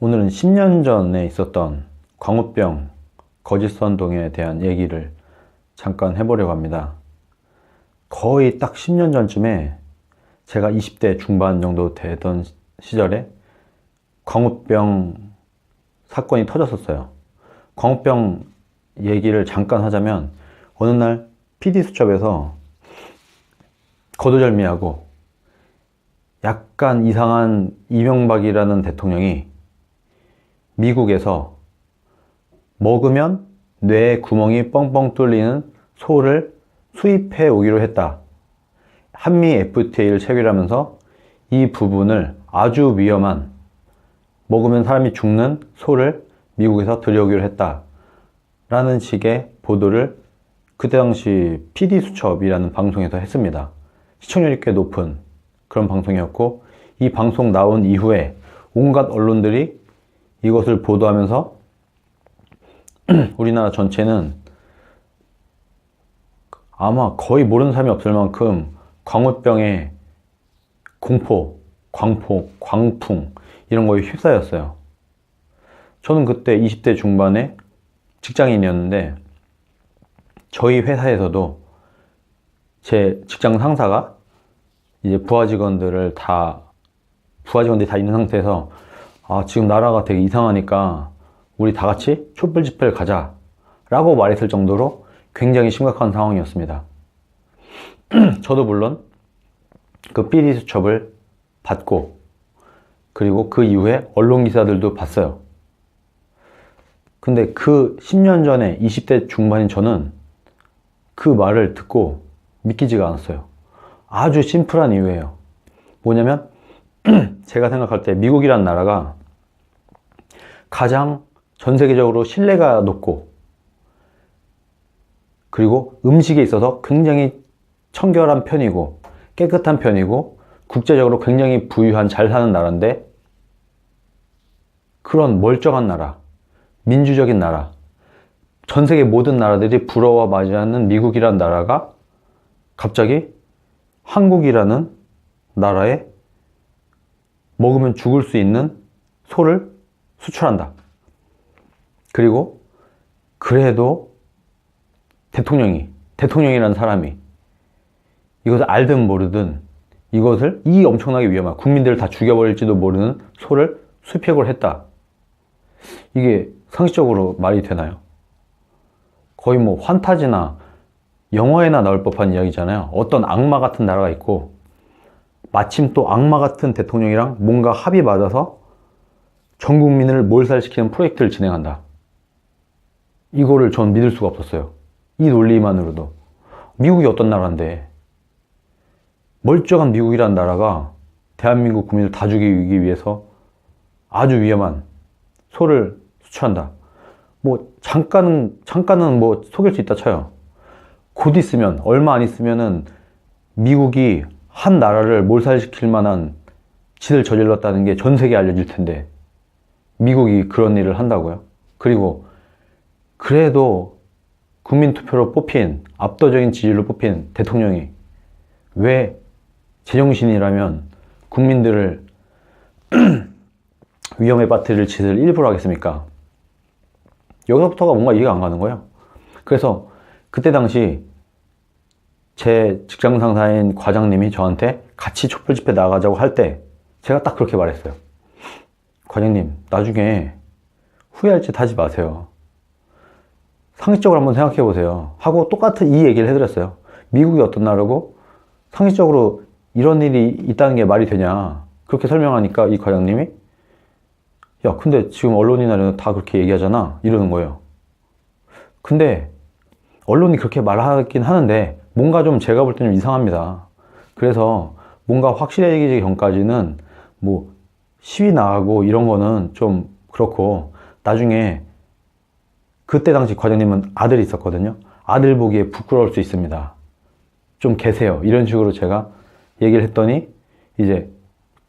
오늘은 10년 전에 있었던 광우병 거짓선동에 대한 얘기를 잠깐 해보려고 합니다. 거의 딱 10년 전쯤에 제가 20대 중반 정도 되던 시절에 광우병 사건이 터졌었어요. 광우병 얘기를 잠깐 하자면, 어느 날 PD수첩에서 거두절미하고 약간 이상한 이명박이라는 대통령이 미국에서 먹으면 뇌에 구멍이 뻥뻥 뚫리는 소를 수입해 오기로 했다. 한미 FTA를 체결하면서 이 부분을 아주 위험한, 먹으면 사람이 죽는 소를 미국에서 들여오기로 했다 라는 식의 보도를 그때 당시 PD수첩이라는 방송에서 했습니다. 시청률이 꽤 높은 그런 방송이었고, 이 방송 나온 이후에 온갖 언론들이 이것을 보도하면서 우리나라 전체는 아마 거의 모르는 사람이 없을 만큼 광우병의 공포, 광폭, 광풍 이런 거에 휩싸였어요. 저는 그때 20대 중반에 직장인이었는데, 저희 회사에서도 제 직장 상사가 이제 부하직원들이 다 있는 상태에서, 지금 나라가 되게 이상하니까 우리 다 같이 촛불 집회를 가자 라고 말했을 정도로 굉장히 심각한 상황이었습니다. 저도 물론 그 PD 수첩을 받고, 그리고 그 이후에 언론 기사들도 봤어요. 근데 그 10년 전에 20대 중반인 저는 그 말을 듣고 믿기지가 않았어요. 아주 심플한 이유예요. 뭐냐면 제가 생각할 때 미국이란 나라가 가장 전 세계적으로 신뢰가 높고, 그리고 음식에 있어서 굉장히 청결한 편이고 깨끗한 편이고 국제적으로 굉장히 부유한 잘 사는 나라인데, 그런 멀쩡한 나라, 민주적인 나라, 전 세계 모든 나라들이 부러워 맞이하는 미국이란 나라가 갑자기 한국이라는 나라에 먹으면 죽을 수 있는 소를 수출한다. 그리고 그래도 대통령이라는 사람이 이것을 알든 모르든 이것을, 이 엄청나게 위험한, 국민들을 다 죽여버릴지도 모르는 소를 수입을 했다. 이게 상식적으로 말이 되나요? 거의 뭐 환타지나 영화에나 나올 법한 이야기잖아요. 어떤 악마 같은 나라가 있고 마침 또 악마 같은 대통령이랑 뭔가 합이 맞아서 전 국민을 몰살시키는 프로젝트를 진행한다. 이거를 전 믿을 수가 없었어요. 이 논리만으로도. 미국이 어떤 나라인데, 멀쩡한 미국이란 나라가 대한민국 국민을 다 죽이기 위해서 아주 위험한 소를 수출한다. 뭐 잠깐은 뭐 속일 수 있다 쳐요. 곧 있으면, 얼마 안 있으면은 미국이 한 나라를 몰살시킬 만한 짓을 저질렀다는 게 전 세계에 알려질 텐데, 미국이 그런 일을 한다고요? 그리고 그래도 국민투표로 뽑힌, 압도적인 지지율로 뽑힌 대통령이 왜 제정신이라면 국민들을 위험에 빠뜨릴 짓을 일부러 하겠습니까? 여기서부터가 뭔가 이해가 안 가는 거예요. 그래서 그때 당시 제 직장 상사인 과장님이 저한테 같이 촛불 집회 나가자고 할 때 제가 딱 그렇게 말했어요. 과장님, 나중에 후회할 짓 하지 마세요. 상식적으로 한번 생각해 보세요 하고 똑같은 이 얘기를 해드렸어요. 미국이 어떤 나라고 상식적으로 이런 일이 있다는 게 말이 되냐, 그렇게 설명하니까 이 과장님이, 야, 근데 지금 언론이나 다 그렇게 얘기하잖아, 이러는 거예요. 근데 언론이 그렇게 말하긴 하는데 뭔가 좀 제가 볼 때는 이상합니다. 그래서 뭔가 확실해지기 전까지는 뭐 시위 나가고 이런 거는 좀 그렇고, 나중에, 그때 당시 과장님은 아들이 있었거든요. 아들 보기에 부끄러울 수 있습니다. 좀 계세요. 이런 식으로 제가 얘기를 했더니 이제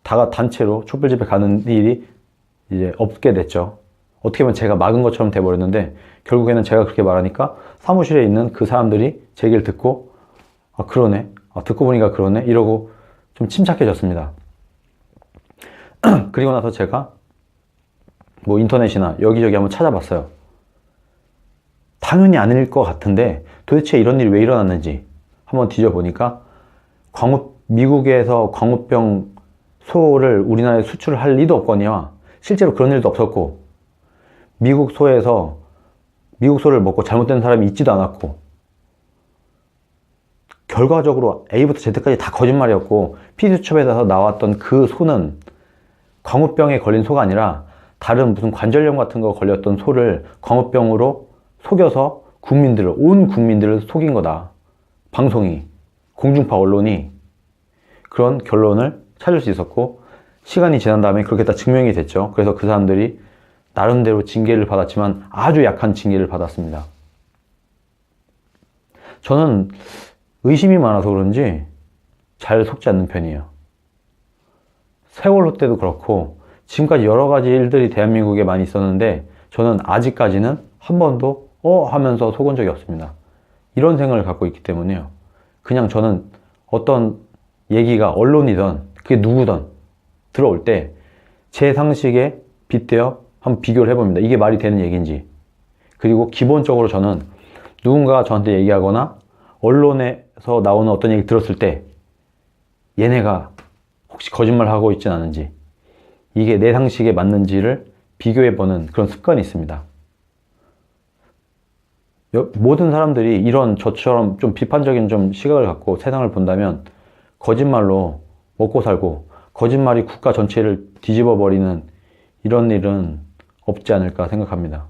다 단체로 촛불 집회 가는 일이 이제 없게 됐죠. 어떻게 보면 제가 막은 것처럼 돼버렸는데, 결국에는 제가 그렇게 말하니까 사무실에 있는 그 사람들이 제 얘기를 듣고, 그러네, 듣고 보니까 그러네, 이러고 좀 침착해졌습니다. 그리고 나서 제가 뭐 인터넷이나 여기저기 한번 찾아봤어요. 당연히 아닐 것 같은데 도대체 이런 일이 왜 일어났는지 한번 뒤져보니까 미국에서 광우병 소를 우리나라에 수출을 할 리도 없거니와 실제로 그런 일도 없었고, 미국 소에서 미국 소를 먹고 잘못된 사람이 있지도 않았고, 결과적으로 A부터 Z까지 다 거짓말이었고, 피디수첩에서 나왔던 그 소는 광우병에 걸린 소가 아니라 다른 무슨 관절염 같은 거 걸렸던 소를 광우병으로 속여서 온 국민들을 속인 거다. 방송이, 공중파 언론이 그런 결론을 찾을 수 있었고, 시간이 지난 다음에 그렇게 다 증명이 됐죠. 그래서 그 사람들이 나름대로 징계를 받았지만 아주 약한 징계를 받았습니다. 저는 의심이 많아서 그런지 잘 속지 않는 편이에요. 세월호 때도 그렇고 지금까지 여러 가지 일들이 대한민국에 많이 있었는데 저는 아직까지는 한 번도 하면서 속은 적이 없습니다. 이런 생각을 갖고 있기 때문에요. 그냥 저는 어떤 얘기가 언론이든 그게 누구든 들어올 때 제 상식에 빗대어 한번 비교를 해봅니다. 이게 말이 되는 얘기인지. 그리고 기본적으로 저는 누군가가 저한테 얘기하거나 언론에서 나오는 어떤 얘기 들었을 때 얘네가 혹시 거짓말하고 있진 않은지, 이게 내 상식에 맞는지를 비교해보는 그런 습관이 있습니다. 모든 사람들이 이런 저처럼 좀 비판적인 좀 시각을 갖고 세상을 본다면 거짓말로 먹고 살고 거짓말이 국가 전체를 뒤집어 버리는 이런 일은 없지 않을까 생각합니다.